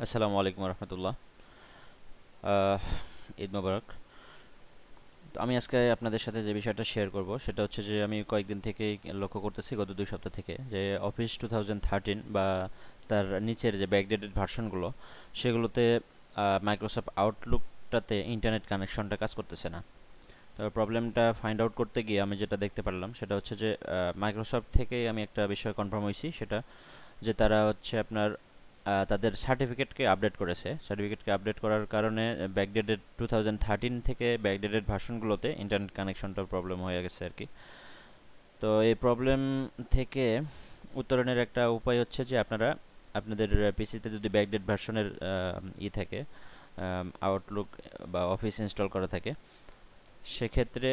আসসালামু আলাইকুম রহমতুল্লাহ। আহ, ঈদ মোবারক। তো আমি আজকে আপনাদের সাথে যে বিষয়টা শেয়ার করব সেটা হচ্ছে যে আমি কয়েকদিন থেকেই লক্ষ্য করতেছি, গত 2 সপ্তাহ থেকে, যে অফিস 2013 বা তার নিচের যে ব্যাকডেটেড ভার্সনগুলো, সেগুলোতে মাইক্রোসফট আউটলুকটাতে ইন্টারনেট কানেকশনটা কাজ করতেছে না। তো প্রবলেমটা ফাইন্ড আউট করতে গিয়ে আমি যেটা দেখতে পারলাম সেটা হচ্ছে যে মাইক্রোসফট থেকেই আমি একটা বিষয় কনফার্ম হয়েছি, সেটা যে তারা হচ্ছে আপনার তাদের সার্টিফিকেটকে আপডেট করেছে। সার্টিফিকেটকে আপডেট করার কারণে ব্যাকডেটেড 2013 থেকে ব্যাকডেটেড ভার্সনগুলোতে ইন্টারনেট কানেকশনটার প্রবলেম হয়ে গেছে আর কি। তো এই প্রবলেম থেকে উত্তরণের একটা উপায় হচ্ছে যে আপনারা আপনাদের পিসিতে যদি ব্যাকডেট ভার্সনের থাকে, আউটলুক বা অফিস ইনস্টল করা থাকে, সেক্ষেত্রে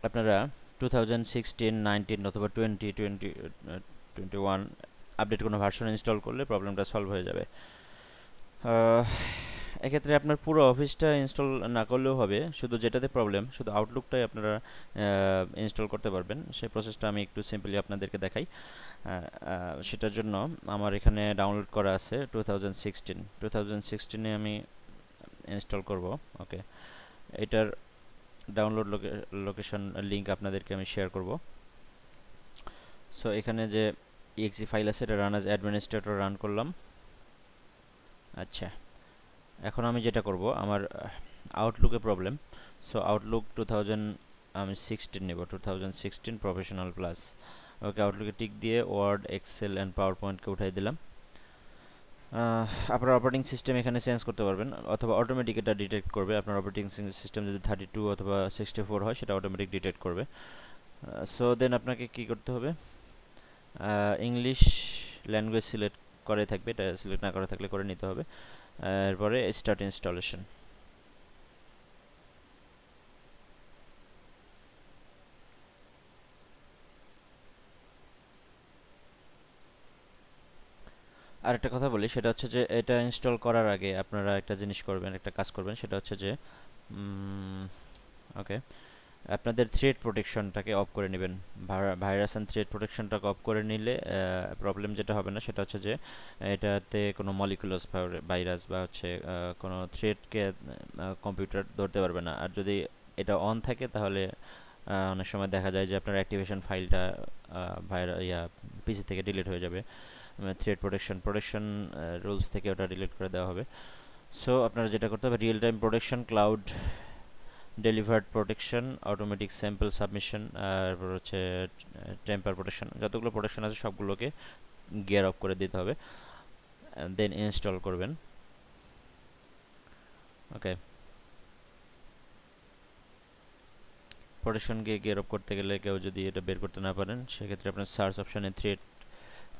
আপনারা 2016, 19 অথবা 21 আপডেট কোনো ভার্সন ইনস্টল করলে প্রবলেমটা সলভ হয়ে যাবে। আহ, এক্ষেত্রে আপনার পুরো অফিসটা ইনস্টল না করলেও হবে, শুধু যেটাতে প্রবলেম, শুধু আউটলুকটাই আপনারা ইনস্টল করতে পারবেন। সেই প্রসেসটা আমি একটু সিম্পলি আপনাদেরকে দেখাই। সেটার জন্য আমার এখানে ডাউনলোড করা আছে 2016 আমি ইনস্টল করব। ওকে, এটার ডাউনলোড লোকেশন লিংক আপনাদেরকে আমি শেয়ার করব। সো এখানে যে exe ফাইল আছে, এটা রান অ্যাজ অ্যাডমিনিস্ট্রেটর রান করলাম। আচ্ছা, এখন আমি যেটা করব, আমার আউটলুকে প্রবলেম। সো আউটলুক 2016 নেব, 2016 প্রফেশনাল প্লাস। ওকে, আউটলুকে টিক দিয়ে ওয়ার্ড, এক্সেল অ্যান্ড পাওয়ার পয়েন্টকে উঠাই দিলাম। আপনার অপারেটিং সিস্টেম এখানে চেঞ্জ করতে পারবেন, অথবা অটোমেটিক এটা ডিটেক্ট করবে। আপনার অপারেটিং সিস্টেম যদি 32 অথবা 64 হয়, সেটা অটোমেটিক ডিটেক্ট করবে। সো দেন আপনাকে কি করতে হবে, ইংলিশ ল্যাঙ্গুয়েজ সিলেক্ট করে থাকবে, এটা সিলেক্ট না করা থাকলে করে নিতে হবে। এরপরে স্টার্ট ইনস্টলেশন। আর একটা কথা বলি, সেটা হচ্ছে যে এটা ইনস্টল করার আগে আপনারা একটা জিনিস করবেন, একটা কাজ করবেন, সেটা হচ্ছে যে ওকে, আপনাদের থ্রেড প্রোটেকশনটাকে অফ করে নেবেন। ভাইরাস অ্যান্ড থ্রেড প্রোটেকশনটাকে অফ করে নিলে প্রবলেম যেটা হবে না সেটা হচ্ছে যে এটাতে কোনো মলিকুলাস ভাইরাস বা হচ্ছে কোনো থ্রেডকে কম্পিউটার ধরতে পারবে না। আর যদি এটা অন থাকে তাহলে অনেক সময় দেখা যায় যে আপনার অ্যাক্টিভেশন ফাইলটা পিসি থেকে ডিলিট হয়ে যাবে। থ্রেড প্রোটেকশন রুলস থেকে ওটা ডিলিট করে দেওয়া হবে। সো আপনারা যেটা করতে হবে, real time protection, cloud delivered protection, automatic sample submission, আর হচ্ছে টেম্পার প্রোটেকশন, যতগুলো প্রোটেকশন আছে সবগুলোকে গিয়ার অফ করে দিতে হবে, দেন ইনস্টল করবেন। ওকে, প্রোটেকশনকে গিয়ার অফ করতে গেলে কেউ যদি এটা বের করতে না পারেন, সেক্ষেত্রে আপনার সার্চ অপশানে থ্রেড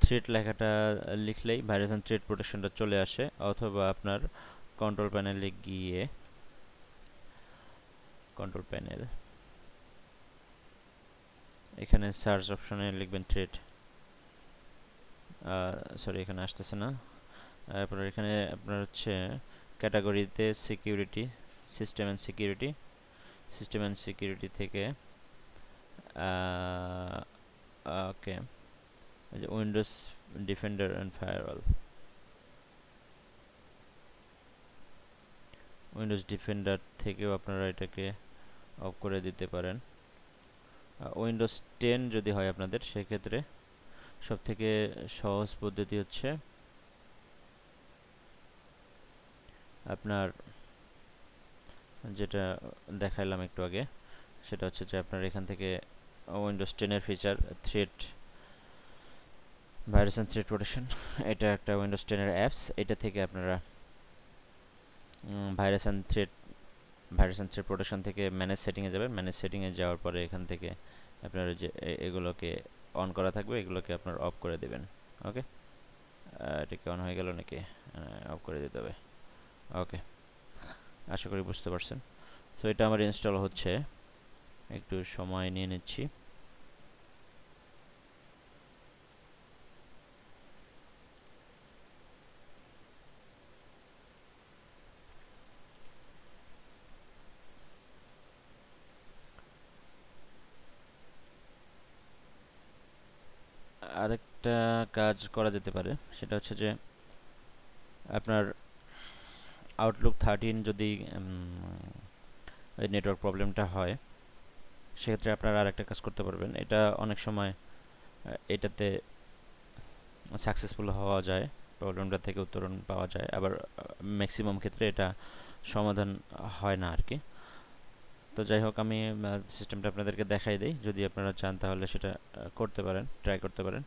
থ্রেড লেখাটা লিখলেই ভাইরাস অ্যান্ড থ্রেড প্রোটেকশনটা চলে আসে। অথবা আপনার কন্ট্রোল প্যানেলে গিয়ে কন্ট্রোল প্যানেল, এখানে সার্চ অপশনে লিখবেন থ্রেড। সরি, এখানে আসতেছে না। আপনার এখানে আপনার হচ্ছে ক্যাটাগরিতে security, system and security, system and security থেকে ওকে, যে Windows defender and firewall, Windows defender থেকেও আপনারা এটাকে অফ করে দিতে পারেন। উইন্ডোজ 10 যদি হয় আপনাদের, সেক্ষেত্রে সবথেকে সহজ পদ্ধতি হচ্ছে আপনার যেটা দেখাইলাম একটু আগে, সেটা হচ্ছে যে আপনার এখান থেকে উইন্ডোজ 10 এর feature thread, virus and thread protection, এটা একটা উইন্ডোজ 10 এর অ্যাপস। এটা থেকে আপনারা ভাইরাস অ্যান্ড থ্রেড প্রোটেকশন থেকে ম্যানেজ সেটিংয়ে যাবেন। ম্যানেজ সেটিংয়ে যাওয়ার পরে এখান থেকে আপনারা যে এগুলোকে অন করা থাকবে, এগুলোকে আপনার অফ করে দেবেন। ওকে, এটা কি অন হয়ে গেল নাকি? অফ করে দিতে হবে। ওকে, আশা করি বুঝতে পারছেন। সো এটা আমার ইনস্টল হচ্ছে, একটু সময় নিয়ে নিচ্ছি। আরেকটা কাজ করা যেতে পারে, সেটা হচ্ছে যে আপনার আউটলুক 13 যদি এই নেটওয়ার্ক প্রবলেমটা হয়, সেক্ষেত্রে আপনারা আরেকটা কাজ করতে পারবেন। এটা অনেক সময় এটাতে সাকসেসফুল হওয়া যায়, প্রবলেমটা থেকে উত্তরণ পাওয়া যায়, আবার ম্যাক্সিমাম ক্ষেত্রে এটা সমাধান হয় না আর কি। তো যাই হোক, আমি সিস্টেমটা আপনাদেরকে দেখাই দিই, যদি আপনারা চান তাহলে সেটা করতে পারেন, ট্রাই করতে পারেন।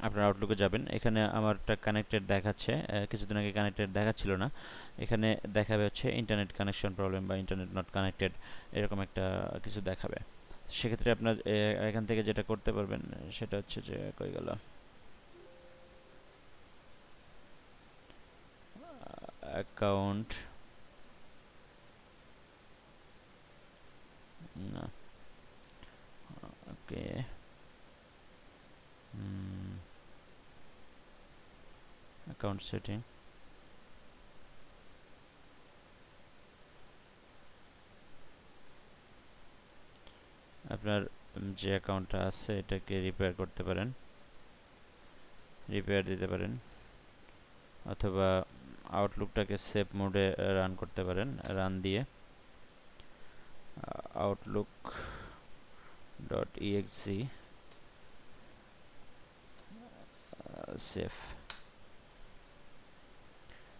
আপনারা আউটলুকে যাবেন, এখানে আমারটা কানেক্টেড দেখাচ্ছে, কিছুদিন আগে কানেক্টেড দেখাচ্ছিল না, এখানে দেখাবে হচ্ছে ইন্টারনেট কানেকশন প্রবলেম বা ইন্টারনেট নট কানেক্টেড, এরকম একটা কিছু দেখাবে। সেক্ষেত্রে আপনার এখান থেকে যেটা করতে পারবেন সেটা হচ্ছে যে, কই গেল, অ্যাকাউন্ট, না, ওকে, অ্যাকাউন্ট সেটিং, আপনার যে অ্যাকাউন্টটা আছে এটাকে রিপেয়ার করতে পারেন, রিপেয়ার দিতে পারেন, অথবা আউটলুকটাকে সেভ মোডে রান করতে পারেন, রান দিয়ে আউটলুক ডট ইএক্সি সেভ,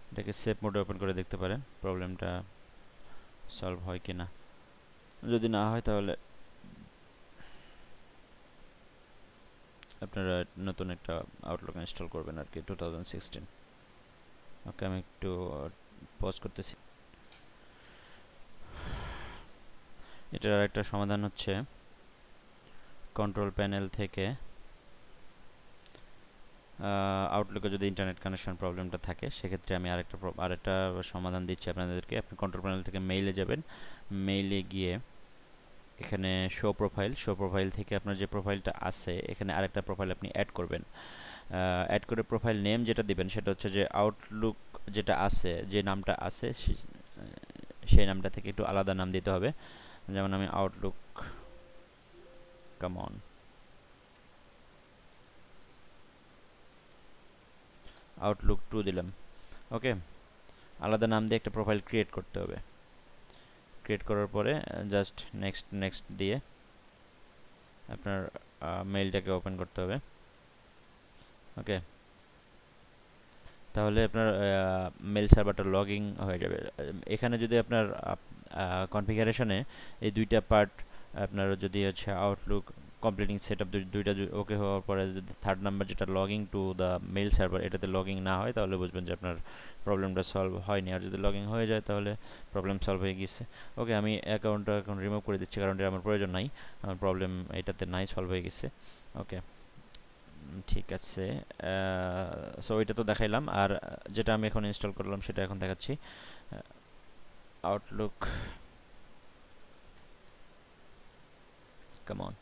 এটাকে সেভ মোডে ওপেন করে দেখতে পারেন প্রবলেমটা সলভ হয় কি না। যদি না হয় তাহলে আপনারা নতুন একটা আউটলুক ইনস্টল করবেন আর কি, 2016। ওকে, আমি একটু পজ করতেছি। এটার একটা সমাধান হচ্ছে কন্ট্রোল প্যানেল থেকে আউটলুকে যদি ইন্টারনেট কানেকশন প্রবলেমটা থাকে, সেক্ষেত্রে আমি আরেকটা সমাধান দিচ্ছি আপনাদেরকে। আপনি কন্ট্রোল প্যানেল থেকে মেইলে যাবেন, মেইলে গিয়ে এখানে শো প্রোফাইল থেকে আপনার যে প্রোফাইলটা আছে এখানে আরেকটা প্রোফাইল আপনি অ্যাড করবেন। অ্যাড করে প্রোফাইল নেম যেটা দিবেন সেটা হচ্ছে যে আউটলুক যেটা আছে, যে নামটা আছে সেই নামটা থেকে একটু আলাদা নাম দিতে হবে। যেমন আমি আউটলুক কাম অন, আউটলুক 2 দিলাম। ওকে, আলাদা নাম দিয়ে একটা প্রোফাইল ক্রিয়েট করতে হবে। ক্রিয়েট করার পরে জাস্ট নেক্সট নেক্সট দিয়ে আপনার মেইলটাকে ওপেন করতে হবে। ওকে, তাহলে আপনার মেল সার্ভারটা লগইন হয়ে যাবে। এখানে যদি আপনার কনফিগারেশনে এই দুইটা পার্ট আপনার যদি হচ্ছে আউটলুক কমপ্লিটিং সেট আপ দুইটা ওকে হওয়ার পরে যদি থার্ড নাম্বার যেটা login to the mail server এটাতে লগইন না হয়, তাহলে বুঝবেন যে আপনার প্রবলেমটা সলভ হয়নি। আর যদি লগইন হয়ে যায় তাহলে প্রবলেম সলভ হয়ে গিয়েছে। ওকে, আমি অ্যাকাউন্টটা এখন রিমুভ করে দিচ্ছি, কারণ এটা আমার প্রয়োজন নাই, আমার প্রবলেম এটাতে নাই, সলভ হয়ে গেছে। ওকে, ঠিক আছে। সো এটা তো দেখাইলাম, আর যেটা আমি এখন ইনস্টল করলাম সেটা এখন দেখাচ্ছি। Outlook come on,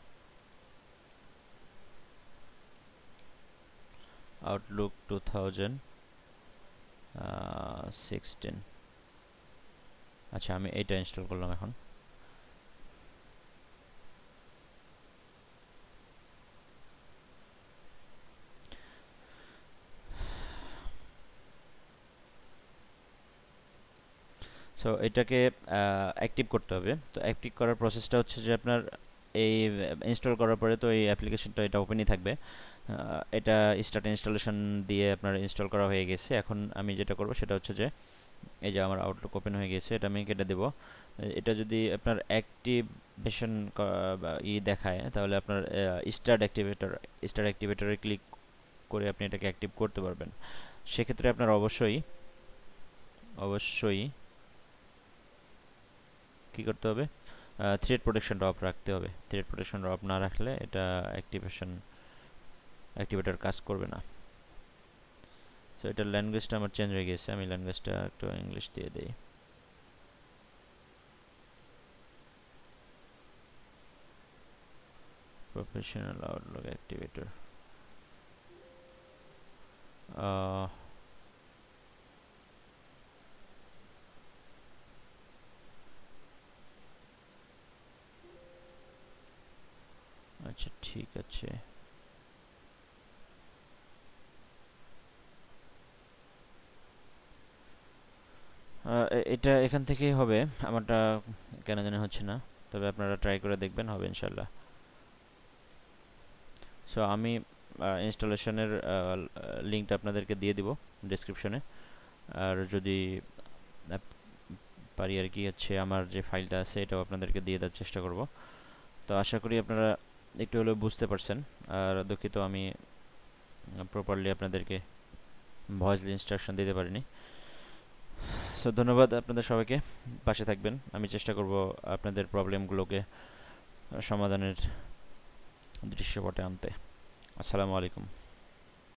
Outlook 2016। আচ্ছা, আমি এটা ইনস্টল করলাম এখন। সো এটাকে অ্যাক্টিভ করতে হবে। তো অ্যাক্টিভ করার প্রসেসটা হচ্ছে যে আপনার এই ইনস্টল করার পরে তো এই অ্যাপ্লিকেশনটা এটা ওপেনই থাকবে। এটা স্টার্ট ইনস্টলেশন দিয়ে আপনার ইনস্টল করা হয়ে গেছে। এখন আমি যেটা করব সেটা হচ্ছে যে, এই যে আমার আউটলুক ওপেন হয়ে গেছে, এটা আমি কেটে দেব। এটা যদি আপনার অ্যাক্টিভেশন দেখায়, তাহলে আপনার স্টার্ট অ্যাক্টিভেটরে ক্লিক করে আপনি এটাকে অ্যাক্টিভ করতে পারবেন। সেক্ষেত্রে আপনার অবশ্যই অবশ্যই কি করতে হবে, থ্রেড প্রোটেকশনটা অফ রাখতে হবে। থ্রেড প্রোটেকশনটা অফ না রাখলে এটা অ্যাক্টিভেটর কাজ করবে না। সো এটার ল্যাঙ্গুয়েজটা আমার চেঞ্জ হয়ে গেছে, আমি ল্যাঙ্গুয়েজটা একটু ইংলিশ দিয়ে দিই। Professional Outlook activator. আচ্ছা, ঠিক আছে। এটা এখান থেকেই হবে। আমারটা কেন জানি হচ্ছে না, তবে আপনারা ট্রাই করে দেখবেন, হবে ইনশাল্লাহ। সো আমি ইনস্টলেশনের লিঙ্কটা আপনাদেরকে দিয়ে দিব ডিসক্রিপশনে। আর যদি আপ- পারি আর কি হচ্ছে আমার যে ফাইলটা আছে এটাও আপনাদেরকে দিয়ে দেওয়ার চেষ্টা করব। তো আশা করি আপনারা একটু হলেও বুঝতে পারছেন। আর দুঃখিত আমি প্রপারলি আপনাদেরকে ভয়েস ইনস্ট্রাকশন দিতে পারিনি। সো ধন্যবাদ আপনাদের সবাইকে। পাশে থাকবেন, আমি চেষ্টা করব আপনাদের প্রবলেমগুলোকে সমাধানের দৃশ্যপটে আনতে। আসসালামু আলাইকুম।